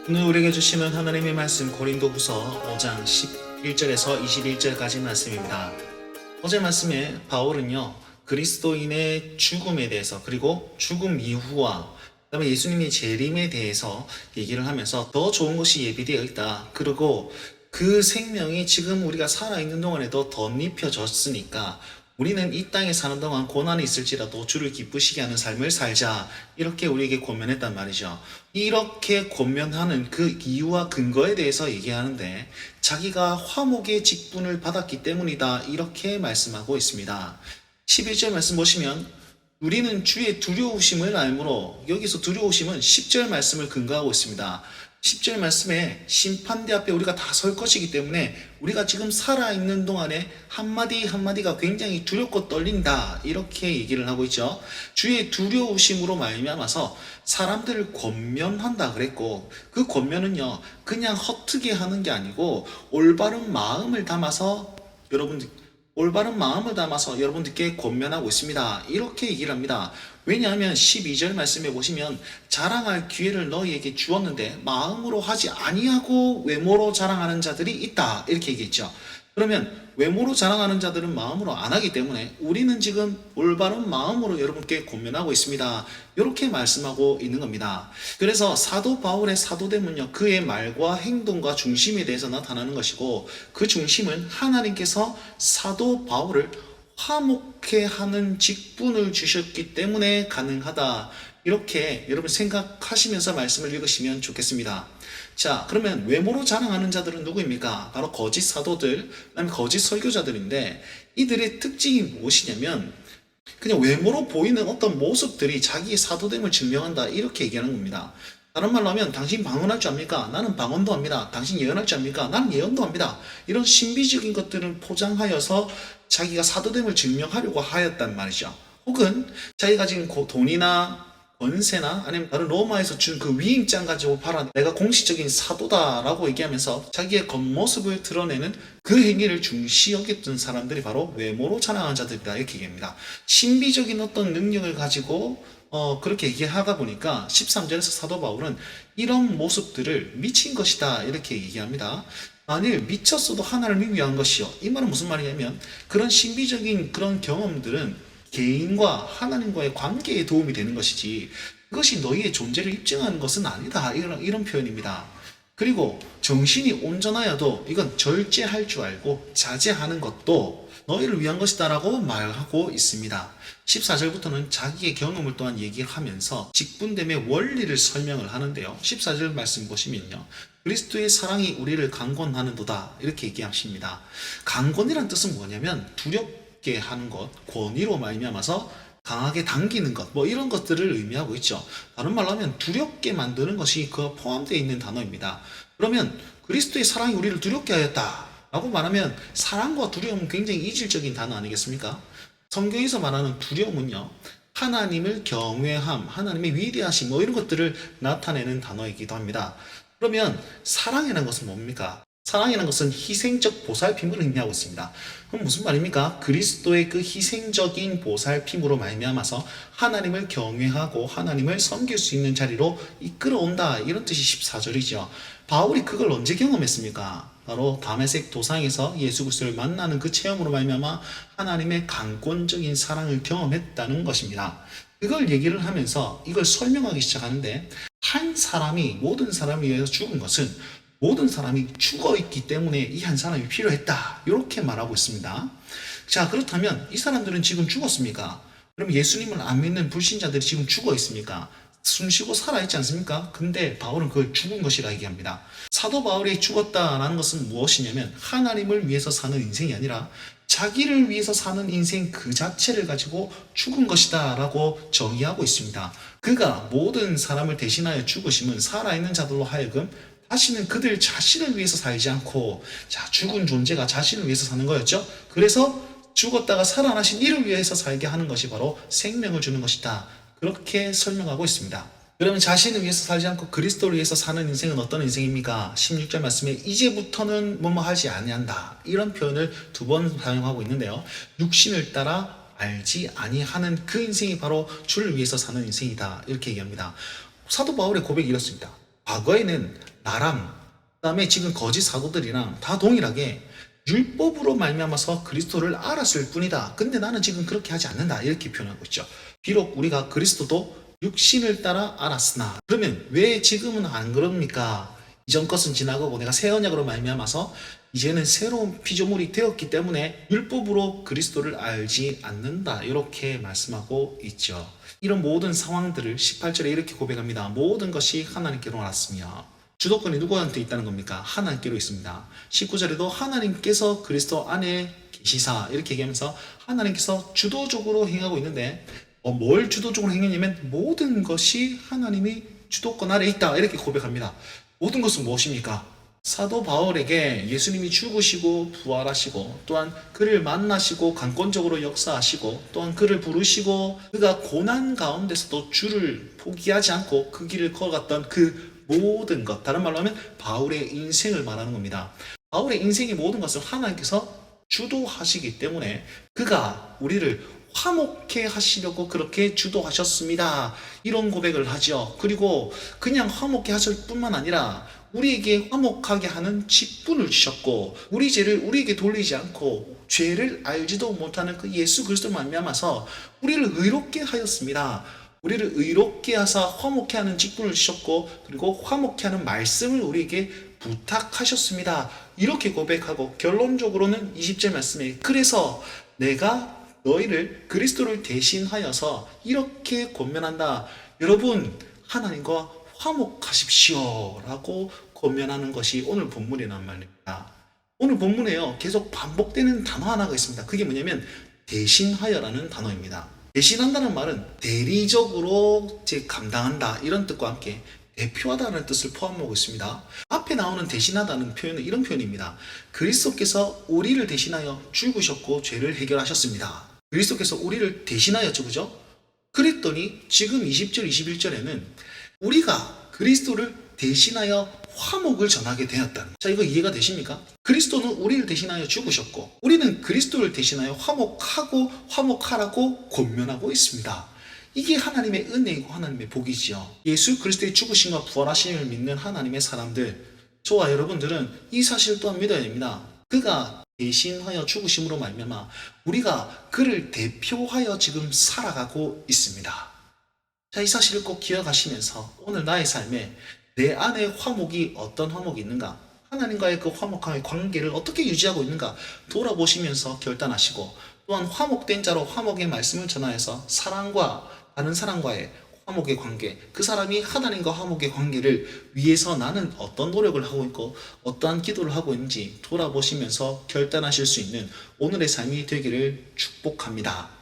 오늘 우리에게 주시는 하나님의 말씀 고린도후서 5장 11절에서 21절까지 말씀입니다. 어제 말씀에 바울은요, 그리스도인의 죽음에 대해서 그리고 죽음 이후와 그다음에 예수님의 재림에 대해서 얘기를 하면서 더 좋은 것이 예비되어 있다. 그리고 그 생명이 지금 우리가 살아있는 동안에도 덧입혀졌으니까 우리는 이 땅에 사는 동안 고난이 있을지라도 주를 기쁘시게 하는 삶을 살자. 이렇게 우리에게 권면했단 말이죠. 이렇게 권면하는 그 이유와 근거에 대해서 얘기하는데 자기가 화목의 직분을 받았기 때문이다. 이렇게 말씀하고 있습니다. 11절 말씀 보시면 우리는 주의 두려우심을 알므로, 여기서 두려우심은 10절 말씀을 근거하고 있습니다. 10절 말씀에 심판대 앞에 우리가 다 설 것이기 때문에 우리가 지금 살아있는 동안에 한마디 한마디가 굉장히 두렵고 떨린다, 이렇게 얘기를 하고 있죠. 주의 두려우심으로 말미암아서 사람들을 권면한다 그랬고, 그 권면은요 그냥 헛되게 하는 게 아니고 올바른 마음을 담아서 여러분들께 권면하고 있습니다. 이렇게 얘기를 합니다. 왜냐하면 12절 말씀에 보시면 자랑할 기회를 너희에게 주었는데 마음으로 하지 아니하고 외모로 자랑하는 자들이 있다, 이렇게 얘기했죠. 그러면 외모로 자랑하는 자들은 마음으로 안 하기 때문에 우리는 지금 올바른 마음으로 여러분께 권면하고 있습니다. 이렇게 말씀하고 있는 겁니다. 그래서 사도 바울의 사도됨은요, 그의 말과 행동과 중심에 대해서 나타나는 것이고, 그 중심은 하나님께서 사도 바울을 화목케 하는 직분을 주셨기 때문에 가능하다. 이렇게 여러분 생각하시면서 말씀을 읽으시면 좋겠습니다. 자, 그러면 외모로 자랑하는 자들은 누구입니까? 바로 거짓 사도들, 그다음에 거짓 설교자들인데, 이들의 특징이 무엇이냐면 그냥 외모로 보이는 어떤 모습들이 자기의 사도됨을 증명한다, 이렇게 얘기하는 겁니다. 다른 말로 하면 당신 방언할 줄 압니까? 나는 방언도 합니다. 당신 예언할 줄 압니까? 나는 예언도 합니다. 이런 신비적인 것들을 포장하여서 자기가 사도됨을 증명하려고 하였단 말이죠. 혹은 자기가 지금 돈이나 권세나 아니면 다른 로마에서 준 그 위임장 가지고 팔아 내가 공식적인 사도다라고 얘기하면서 자기의 겉모습을 드러내는 그 행위를 중시 여겼던 사람들이 바로 외모로 자랑하는 자들이다, 이렇게 얘기합니다. 신비적인 어떤 능력을 가지고 그렇게 얘기하다 보니까 13절에서 사도 바울은 이런 모습들을 미친 것이다, 이렇게 얘기합니다. 만일 미쳤어도 하나님을 위한 것이요. 이 말은 무슨 말이냐면 그런 신비적인 그런 경험들은 개인과 하나님과의 관계에 도움이 되는 것이지 그것이 너희의 존재를 입증하는 것은 아니다, 이런 표현입니다. 그리고 정신이 온전하여도 이건 절제할 줄 알고 자제하는 것도 너희를 위한 것이다 라고 말하고 있습니다. 14절부터는 자기의 경험을 또한 얘기하면서 직분됨의 원리를 설명을 하는데요. 14절 말씀 보시면요, 그리스도의 사랑이 우리를 강권하는도다, 이렇게 얘기하십니다. 강권이란 뜻은 뭐냐면 두렵게 하는 것, 권위로 말미암아서 강하게 당기는 것, 이런 것들을 의미하고 있죠. 다른 말로 하면 두렵게 만드는 것이 그 포함되어 있는 단어입니다. 그러면 그리스도의 사랑이 우리를 두렵게 하였다 라고 말하면 사랑과 두려움은 굉장히 이질적인 단어 아니겠습니까? 성경에서 말하는 두려움은요, 하나님을 경외함, 하나님의 위대하심, 이런 것들을 나타내는 단어이기도 합니다. 그러면 사랑이라는 것은 뭡니까? 사랑이라는 것은 희생적 보살핌을 의미하고 있습니다. 그럼 무슨 말입니까? 그리스도의 그 희생적인 보살핌으로 말미암아서 하나님을 경외하고 하나님을 섬길 수 있는 자리로 이끌어온다, 이런 뜻이 14절이죠. 바울이 그걸 언제 경험했습니까? 바로 다메섹 도상에서 예수 그리스도를 만나는 그 체험으로 말미암아 하나님의 강권적인 사랑을 경험했다는 것입니다. 그걸 얘기를 하면서 이걸 설명하기 시작하는데, 한 사람이 모든 사람을 위해서 죽은 것은 모든 사람이 죽어있기 때문에 이 한 사람이 필요했다, 이렇게 말하고 있습니다. 자, 그렇다면 이 사람들은 지금 죽었습니까? 그럼 예수님을 안 믿는 불신자들이 지금 죽어 있습니까? 숨쉬고 살아있지 않습니까? 근데 바울은 그걸 죽은 것이라 얘기합니다. 사도 바울이 죽었다라는 것은 무엇이냐면 하나님을 위해서 사는 인생이 아니라 자기를 위해서 사는 인생 그 자체를 가지고 죽은 것이다 라고 정의하고 있습니다. 그가 모든 사람을 대신하여 죽으심은 살아있는 자들로 하여금 다시는 그들 자신을 위해서 살지 않고, 자, 죽은 존재가 자신을 위해서 사는 거였죠. 그래서 죽었다가 살아나신 이를 위해서 살게 하는 것이 바로 생명을 주는 것이다, 그렇게 설명하고 있습니다. 그러면 자신을 위해서 살지 않고 그리스도를 위해서 사는 인생은 어떤 인생입니까? 16절 말씀에 이제부터는 뭐뭐 하지 아니한다, 이런 표현을 2번 사용하고 있는데요. 육신을 따라 알지 아니하는 그 인생이 바로 주를 위해서 사는 인생이다, 이렇게 얘기합니다. 사도 바울의 고백이 이렇습니다. 과거에는 나랑 그다음에 지금 거짓 사도들이랑 다 동일하게 율법으로 말미암아서 그리스도를 알았을 뿐이다. 근데 나는 지금 그렇게 하지 않는다. 이렇게 표현하고 있죠. 비록 우리가 그리스도도 육신을 따라 알았으나, 그러면 왜 지금은 안 그럽니까? 이전 것은 지나가고 내가 새 언약으로 말미암아서 이제는 새로운 피조물이 되었기 때문에 율법으로 그리스도를 알지 않는다. 이렇게 말씀하고 있죠. 이런 모든 상황들을 18절에 이렇게 고백합니다. 모든 것이 하나님께로 왔으며, 주도권이 누구한테 있다는 겁니까? 하나님께로 있습니다. 19절에도 하나님께서 그리스도 안에 계시사 이렇게 얘기하면서 하나님께서 주도적으로 행하고 있는데, 뭘 주도적으로 행했냐면 모든 것이 하나님이 주도권 아래 있다 이렇게 고백합니다. 모든 것은 무엇입니까? 사도 바울에게 예수님이 죽으시고 부활하시고, 또한 그를 만나시고 강권적으로 역사하시고, 또한 그를 부르시고 그가 고난 가운데서도 주를 포기하지 않고 그 길을 걸어갔던 그 모든 것, 다른 말로 하면 바울의 인생을 말하는 겁니다. 바울의 인생의 모든 것을 하나님께서 주도하시기 때문에 그가 우리를 화목해 하시려고 그렇게 주도하셨습니다. 이런 고백을 하죠. 그리고 그냥 화목해 하실 뿐만 아니라 우리에게 화목하게 하는 직분을 주셨고, 우리 죄를 우리에게 돌리지 않고 죄를 알지도 못하는 그 예수 그리스도를 말미암아서 우리를 의롭게 하였습니다. 우리를 의롭게 하사 화목해 하는 직분을 주셨고, 그리고 화목해 하는 말씀을 우리에게 부탁하셨습니다. 이렇게 고백하고 결론적으로는 20절 말씀에, 그래서 내가 너희를 그리스도를 대신하여서 이렇게 권면한다. 여러분, 하나님과 화목하십시오 라고 권면하는 것이 오늘 본문이란 말입니다. 오늘 본문에요, 계속 반복되는 단어 하나가 있습니다. 그게 뭐냐면 대신하여라는 단어입니다. 대신한다는 말은 대리적으로 감당한다 이런 뜻과 함께 대표하다는 뜻을 포함하고 있습니다. 앞에 나오는 대신하다는 표현은 이런 표현입니다. 그리스도께서 우리를 대신하여 죽으셨고 죄를 해결하셨습니다. 그리스도께서 우리를 대신하여 죽으죠? 그랬더니 지금 20절 21절에는 우리가 그리스도를 대신하여 화목을 전하게 되었다는, 자, 이거 이해가 되십니까? 그리스도는 우리를 대신하여 죽으셨고 우리는 그리스도를 대신하여 화목하고 화목하라고 권면하고 있습니다. 이게 하나님의 은혜이고 하나님의 복이지요. 예수 그리스도의 죽으심과 부활하심을 믿는 하나님의 사람들, 저와 여러분들은 이 사실 또한 믿어야 됩니다. 그가 대신하여 죽으심으로 말미암아 우리가 그를 대표하여 지금 살아가고 있습니다. 자, 이 사실을 꼭 기억하시면서 오늘 나의 삶에 내 안에 화목이 어떤 화목이 있는가, 하나님과의 그 화목함의 관계를 어떻게 유지하고 있는가 돌아보시면서 결단하시고, 또한 화목된 자로 화목의 말씀을 전하여서 사랑과 다른 사람과의 화목의 관계, 그 사람이 하나님과 화목의 관계를 위해서 나는 어떤 노력을 하고 있고 어떠한 기도를 하고 있는지 돌아보시면서 결단하실 수 있는 오늘의 삶이 되기를 축복합니다.